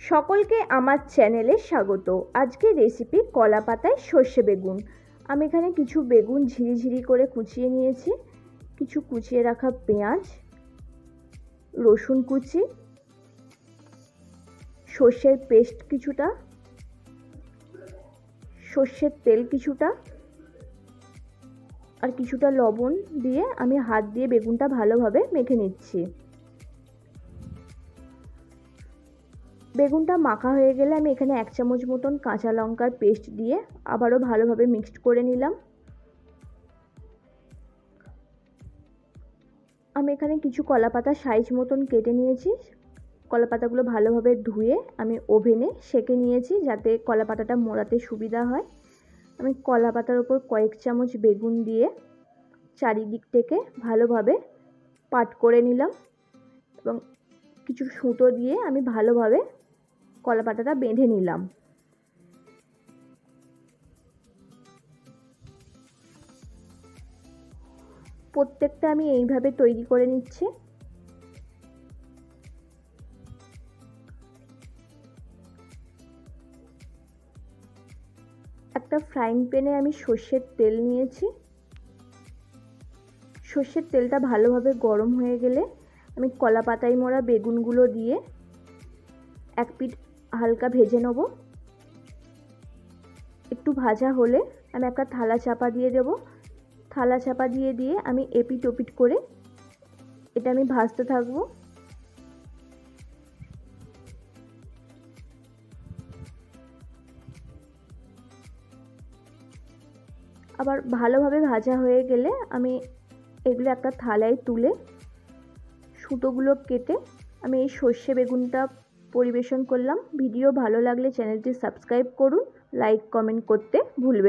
সকলকে আমার চ্যানেলে স্বাগত। আজকের রেসিপি কলা পাতায় সর্ষে বেগুন। আমি এখানে কিছু বেগুন ঝিরিঝিরি করে কুচিয়ে নিয়েছি, কিছু কুচিয়ে রাখা পেঁয়াজ, রসুন কুচি, সর্ষের পেস্ট কিছুটা, সর্ষের তেল কিছুটা আর কিছুটা লবণ দিয়ে আমি হাত দিয়ে বেগুনটা ভালোভাবে মেখে নিচ্ছি। বেগুনটা মাখা হয়ে গেলে আমি এখানে 1 চামচ মতন কাঁচা লঙ্কার পেস্ট দিয়ে আবারও ভালোভাবে মিক্সড করে নিলাম। আমি এখানে কিছু কলা পাতা সাইজ মতন কেটে নিয়েছি। কলা পাতাগুলো ভালোভাবে ধুয়ে আমি ওভেনে সেঁকে নিয়েছি যাতে কলা পাতাটা মোড়াতে সুবিধা হয়। আমি কলা পাতার উপর কয়েক চামচ বেগুন দিয়ে চারিদিক থেকে ভালোভাবে পাট করে নিলাম এবং কিছু সুতো দিয়ে আমি ভালোভাবে কলা পাতাটা বেঁধে নিলাম। প্রত্যেকটা আমি এইভাবে তৈরি করে নিচ্ছি। একটা ফ্রাইং প্যানে আমি সর্ষের তেল নিয়েছি। সর্ষের তেলটা ভালোভাবে গরম হয়ে গেলে আমি কলা পাতায় মোড়া বেগুনগুলো দিয়ে এক পিঠ হালকা ভেজে নেব। একটু ভাজা হলে আমি একটা থালা চাপা দিয়ে দেব। থালা চাপা দিয়ে আমি এপিট ওপিট করে এটা আমি ভাজতে থাকবো। আবার ভালোভাবে ভাজা হয়ে গেলে আমি এগুলো একটা থালায় তুলে সুতোগুলো কেটে আমি এই সর্ষে বেগুনটা পরিবেশন করলাম। ভিডিও ভালো লাগলে চ্যানেলটি সাবস্ক্রাইব করুন, লাইক কমেন্ট করতে ভুলবেন না।